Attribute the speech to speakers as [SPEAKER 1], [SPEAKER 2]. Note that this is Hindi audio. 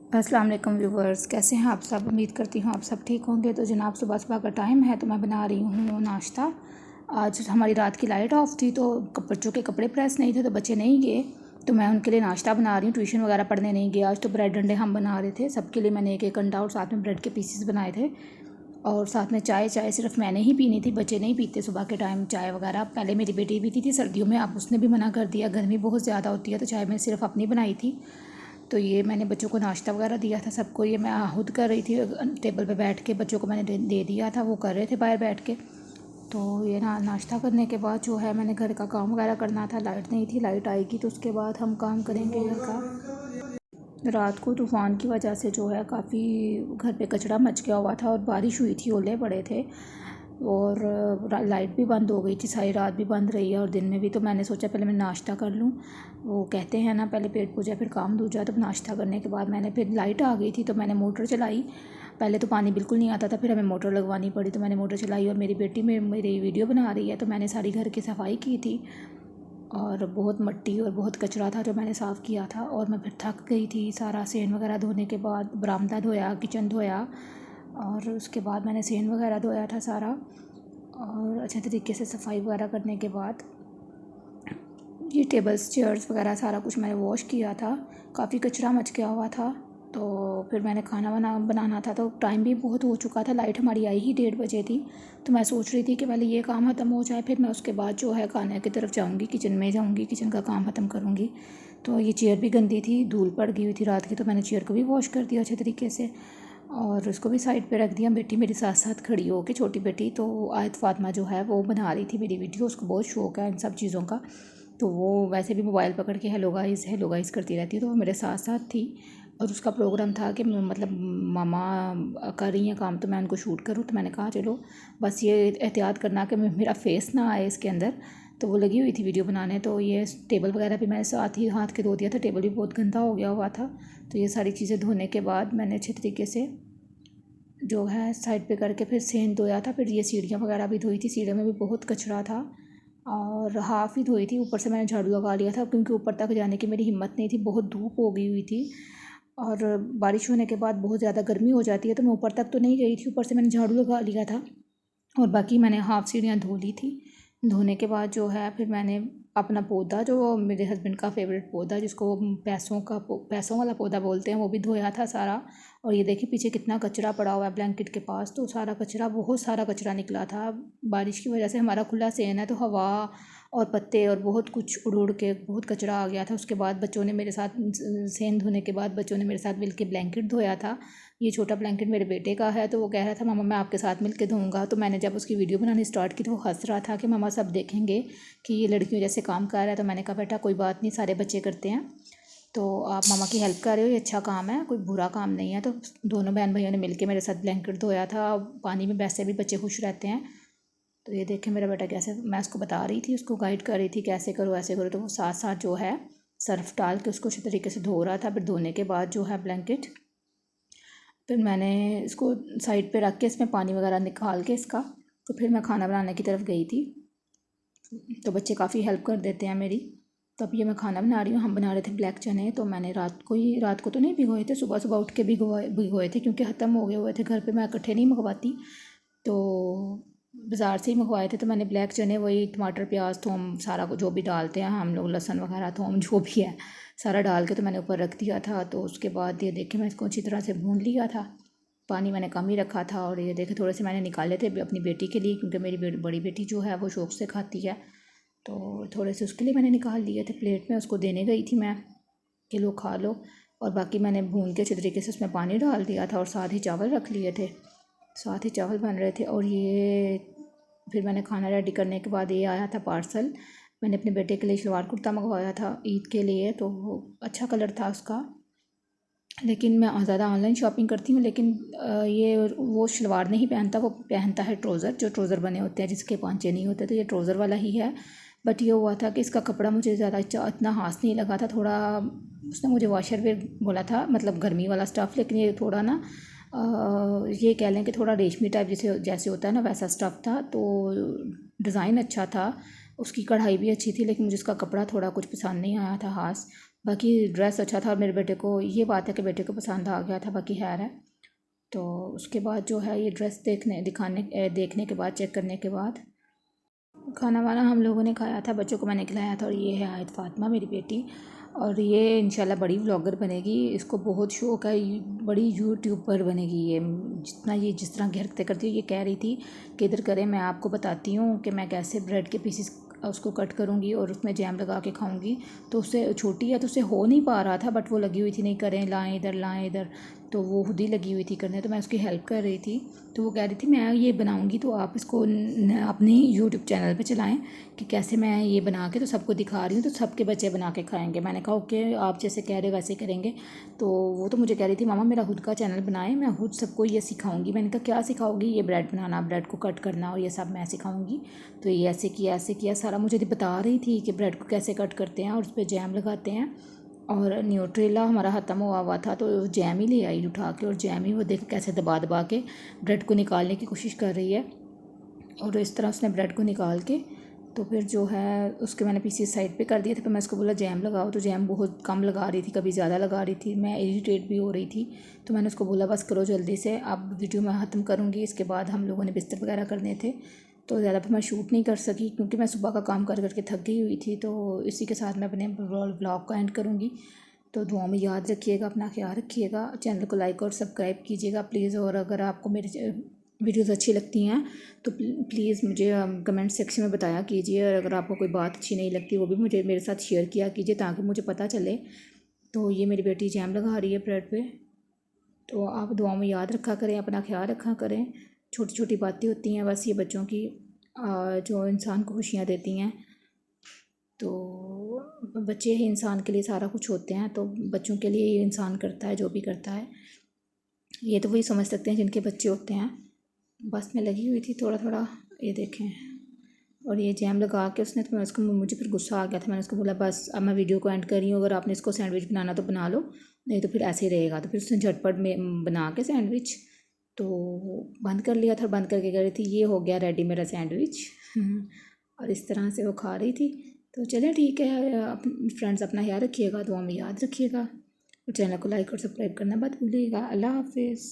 [SPEAKER 1] अस्सलाम वालेकुम व्यूवर्स, कैसे हैं आप सब। उम्मीद करती हूँ आप सब ठीक होंगे। तो जनाब सुबह सुबह का टाइम है तो मैं बना रही हूँ नाश्ता। आज हमारी रात की लाइट ऑफ थी तो बच्चों के कपड़े प्रेस नहीं थे तो बच्चे नहीं गए, तो मैं उनके लिए नाश्ता बना रही हूँ। ट्यूशन वगैरह पढ़ने नहीं गया आज, तो ब्रेड अंडे हम बना रहे थे सबके लिए। मैंने एक एक अंडा और साथ में ब्रेड के पीसेस बनाए थे और साथ में चाय सिर्फ मैंने ही पीनी थी, बच्चे नहीं पीते सुबह के टाइम चाय वगैरह। पहले मेरी बेटी पीती थी सर्दियों में, अब उसने भी मना कर दिया, गर्मी बहुत ज़्यादा होती है तो चाय मैं सिर्फ अपनी बनाई थी। तो ये मैंने बच्चों को नाश्ता वगैरह दिया था सबको। ये मैं खुद कर रही थी टेबल पे बैठ के, बच्चों को मैंने दे दिया था, वो कर रहे थे बाहर बैठ के। तो ये नाश्ता करने के बाद जो है मैंने घर का काम वगैरह करना था। लाइट नहीं थी, लाइट आएगी तो उसके बाद हम काम करेंगे घर का। रात को तूफ़ान की वजह से जो है काफ़ी घर पे कचरा मच गया हुआ था और बारिश हुई थी, ओले पड़े थे और लाइट भी बंद हो गई थी, सारी रात भी बंद रही है और दिन में भी। तो मैंने सोचा पहले मैं नाश्ता कर लूँ, वो कहते हैं ना पहले पेट पूजा फिर काम दूजा। तो नाश्ता करने के बाद मैंने फिर लाइट आ गई थी तो मैंने मोटर चलाई। पहले तो पानी बिल्कुल नहीं आता था, फिर हमें मोटर लगवानी पड़ी तो मैंने मोटर चलाई। और मेरी बेटी मेरी वीडियो बना रही है तो मैंने सारी घर की सफाई की थी और बहुत मिट्टी और बहुत कचरा था जो मैंने साफ़ किया था। और मैं फिर थक गई थी, सारा सेन वगैरह धोने के बाद बरामदा धोया, किचन धोया और उसके बाद मैंने सेन वगैरह धोया था सारा। और अच्छे तरीके से सफाई वगैरह करने के बाद ये टेबल्स चेयर्स वगैरह सारा कुछ मैंने वॉश किया था। काफ़ी कचरा मच गया हुआ था। तो फिर मैंने खाना बनाना था तो टाइम भी बहुत हो चुका था, लाइट हमारी आई ही 1:30 थी। तो मैं सोच रही थी कि पहले ये काम ख़त्म हो जाए फिर मैं उसके बाद जो है खाने की तरफ जाऊँगी, किचन में जाऊँगी, किचन का काम ख़त्म करूँगी। तो ये चेयर भी गंदी थी, धूल पड़ गई हुई थी रात की, तो मैंने चेयर को भी वॉश कर दिया अच्छे तरीके से और उसको भी साइड पे रख दिया। बेटी मेरे साथ साथ खड़ी हो के, छोटी बेटी तो आयत फातिमा जो है वो बना रही थी मेरी वीडियो, उसको बहुत शौक़ है इन सब चीज़ों का। तो वो वैसे भी मोबाइल पकड़ के हेलो गाइस करती रहती है, तो वो मेरे साथ साथ थी। और उसका प्रोग्राम था कि मतलब मामा कर रही हैं काम तो मैं उनको शूट करूँ, तो मैंने कहा चलो बस ये एहतियात करना कि मेरा फेस ना आए इसके अंदर। तो वो लगी हुई थी वीडियो बनाने। तो ये टेबल वगैरह भी मैंने साथ ही हाथ के धो दिया था, टेबल भी बहुत गंदा हो गया हुआ था। तो ये सारी चीज़ें धोने के बाद मैंने अच्छे तरीके से जो है साइड पे करके फिर सेंध धोया था। फिर ये सीढ़ियाँ वगैरह भी धोई थी, सीढ़ियों में भी बहुत कचरा था और हाफ़ ही धोई थी। ऊपर से मैंने झाड़ू लगा लिया था क्योंकि ऊपर तक जाने की मेरी हिम्मत नहीं थी, बहुत धूप हो गई हुई थी और बारिश होने के बाद बहुत ज़्यादा गर्मी हो जाती है। तो मैं ऊपर तक तो नहीं गई थी, ऊपर से मैंने झाड़ू लगा लिया था और बाकी मैंने हाफ़ सीढ़ियाँ धो ली थी। धोने के बाद जो है फिर मैंने अपना पौधा, जो मेरे हस्बैंड का फेवरेट पौधा जिसको पैसों वाला पौधा बोलते हैं, वो भी धोया था सारा। और ये देखिए पीछे कितना कचरा पड़ा हुआ है ब्लैंकेट के पास, तो सारा कचरा, बहुत सारा कचरा निकला था। बारिश की वजह से हमारा खुला सेन है तो हवा और पत्ते और बहुत कुछ उड़ उड़ के बहुत कचरा आ गया था। उसके बाद बच्चों ने मेरे साथ, सेन धोने के बाद बच्चों ने मेरे साथ मिल के ब्लैंकेट धोया था। ये छोटा ब्लैंकेट मेरे बेटे का है तो वो कह रहा था मामा मैं आपके साथ मिल के धोऊँगा। तो मैंने जब उसकी वीडियो बनानी स्टार्ट की तो वो हंस रहा था कि मामा सब देखेंगे कि ये लड़कियों जैसे काम कर रहा है। तो मैंने कहा बेटा कोई बात नहीं, सारे बच्चे करते हैं, तो आप मामा की हेल्प कर रहे हो, ये अच्छा काम है, कोई बुरा काम नहीं है। तो दोनों बहन भाइयों ने मिलके मेरे साथ ब्लैंकेट धोया था। पानी में वैसे भी बच्चे खुश रहते हैं। तो ये देखें मेरा बेटा कैसे, मैं उसको बता रही थी, उसको गाइड कर रही थी कैसे करो ऐसे करो, तो वो साथ साथ जो है सर्फ डाल के उसको अच्छे तरीके से धो रहा था। फिर धोने के बाद जो है ब्लैंकेट, फिर मैंने इसको साइड पे रख के इसमें पानी वगैरह निकाल के इसका, तो फिर मैं खाना बनाने की तरफ गई थी। तो बच्चे काफ़ी हेल्प कर देते हैं मेरी। तो अब ये मैं खाना बना रही हूँ। हम बना रहे थे ब्लैक चने, तो मैंने रात को तो नहीं भिगोए थे, सुबह सुबह उठ के भिगोए थे क्योंकि ख़त्म हो गए हुए थे घर पे, मैं इकट्ठे नहीं मंगवाती। तो बाज़ार से ही मंगवाए थे। तो मैंने ब्लैक चने वही टमाटर प्याज थूम सारा कुछ जो भी डालते हैं हम लोग, लहसुन वगैरह थूम जो भी है सारा डाल के तो मैंने ऊपर रख दिया था। तो उसके बाद ये देखे मैं इसको अच्छी तरह से भून लिया था, पानी मैंने कम ही रखा था। और ये देखे थोड़े से मैंने निकाले थे अपनी बेटी के लिए क्योंकि मेरी बड़ी बेटी जो है वो शौक़ से खाती है, तो थोड़े से उसके लिए मैंने निकाल लिए थे प्लेट में, उसको देने गई थी मैं कि लो खा लो। और बाकी मैंने भून के अच्छे तरीके से उसमें पानी डाल दिया था और साथ ही चावल रख लिए थे, साथ ही चावल बन रहे थे। और ये फिर मैंने खाना रेडी करने के बाद ये आया था पार्सल। मैंने अपने बेटे के लिए शलवार कुर्ता मंगवाया था ईद के लिए, तो वो अच्छा कलर था उसका। लेकिन मैं ज़्यादा ऑनलाइन शॉपिंग करती हूँ, लेकिन ये वो शलवार नहीं पहनता, वो पहनता है ट्राउज़र, जो ट्राउज़र बने होते हैं जिसके पांचे नहीं होते, तो ये ट्राउज़र वाला ही है। बट ये हुआ था कि इसका कपड़ा मुझे ज़्यादा इतना खास नहीं लगा था, थोड़ा उसने मुझे वॉशर वेयर बोला था, मतलब गर्मी वाला स्टफ़, लेकिन ये थोड़ा ना ये कह लें कि थोड़ा रेशमी टाइप जैसे जैसे होता है ना वैसा स्टफ़ था। तो डिज़ाइन अच्छा था, उसकी कढ़ाई भी अच्छी थी, लेकिन मुझे उसका कपड़ा थोड़ा कुछ पसंद नहीं आया था खास। बाकी ड्रेस अच्छा था और मेरे बेटे को ये बात है कि बेटे को पसंद आ गया था, बाकी खैर है। तो उसके बाद जो है ये ड्रेस देखने के बाद, चेक करने के बाद खाना वाना हम लोगों ने खाया था, बच्चों को मैंने खिलाया था। और ये है आयत फ़ातिमा मेरी बेटी, और ये इंशाल्लाह बड़ी व्लॉगर बनेगी। इसको बहुत शौक़ है, बड़ी यूट्यूबर बनेगी ये। जितना ये जिस तरह की हरकतें करती है, ये कह रही थी कि इधर करें, मैं आपको बताती हूँ कि मैं कैसे ब्रेड के पीसेस उसको कट करूँगी और उसमें जैम लगा के खाऊँगी। तो उससे छोटी है तो उससे हो नहीं पा रहा था, बट वो लगी हुई थी नहीं करें, लाएँ इधर, तो वो खुद ही लगी हुई थी करने। तो मैं उसकी हेल्प कर रही थी। तो वो कह रही थी मैं ये बनाऊँगी तो आप इसको अपनी यूट्यूब चैनल पे चलाएं कि कैसे मैं ये बना के तो सबको दिखा रही हूँ, तो सबके बच्चे बना के खाएंगे। मैंने कहा ओके, आप जैसे कह रहे वैसे करेंगे। तो वो तो मुझे कह रही थी मामा मेरा खुद का चैनल बनाए, मैं खुद सबको ये सिखाऊंगी। मैंने कहा क्या सिखाओगी? ये ब्रेड बनाना, ब्रेड को कट करना और ये सब मैं सिखाऊंगी। तो ये ऐसे किया सारा मुझे बता रही थी कि ब्रेड को कैसे कट करते हैं और उस पर जैम लगाते हैं। और न्यूट्रेला हमारा ख़त्म हुआ था तो जैम ही ले आई उठा के, और जैम ही वो देख कैसे दबा दबा के ब्रेड को निकालने की कोशिश कर रही है। और इस तरह उसने ब्रेड को निकाल के तो फिर जो है उसके मैंने पीसेस साइड पे कर दिए थे। फिर मैं उसको बोला जैम लगाओ, तो जैम बहुत कम लगा रही थी, कभी ज़्यादा लगा रही थी। मैं इरिटेट भी हो रही थी। तो मैंने उसको बोला बस करो जल्दी से, अब वीडियो मैं ख़त्म करूँगी। इसके बाद हम लोगों ने बिस्तर वगैरह करने थे, तो ज़्यादा फिर मैं शूट नहीं कर सकी क्योंकि मैं सुबह का काम कर करके थक गई हुई थी। तो इसी के साथ मैं अपने ब्लॉग का एंड करूँगी। तो दुआ में याद रखिएगा, अपना ख्याल रखिएगा, चैनल को लाइक और सब्सक्राइब कीजिएगा प्लीज़। और अगर आपको मेरे वीडियोज़ अच्छी लगती हैं तो प्लीज़ मुझे कमेंट सेक्शन में बताया कीजिए। और अगर आपको कोई बात अच्छी नहीं लगती वो भी मुझे मेरे साथ शेयर किया कीजिए ताकि मुझे पता चले। तो ये मेरी बेटी जैम लगा रही है ब्रेड पे। तो आप दुआ में याद रखा करें, अपना ख्याल रखा करें। छोटी छोटी बातें होती हैं बस ये बच्चों की, जो इंसान को खुशियाँ देती हैं। तो बच्चे ही इंसान के लिए सारा कुछ होते हैं, तो बच्चों के लिए ये इंसान करता है जो भी करता है। ये तो वही समझ सकते हैं जिनके बच्चे होते हैं। बस मैं लगी हुई थी थोड़ा थोड़ा, ये देखें। और ये जैम लगा के उसने, तो मैं उसको, मुझे फिर गुस्सा आ गया था। मैंने उसको बोला बस अब मैं वीडियो को एंड कर रही हूँ, अगर आपने इसको सैंडविच बनाना तो बना लो, नहीं तो फिर ऐसे ही रहेगा। तो फिर उसने झटपट में बना के सैंडविच तो बंद कर लिया था। बंद करके कह रही थी ये हो गया रेडी मेरा सैंडविच। और इस तरह से वो खा रही थी। तो चलें ठीक है फ्रेंड्स, अपना ख्याल रखिएगा, दुआ में याद रखिएगा, और चैनल को लाइक और सब्सक्राइब करना मत भूलिएगा। अल्लाह हाफिज़।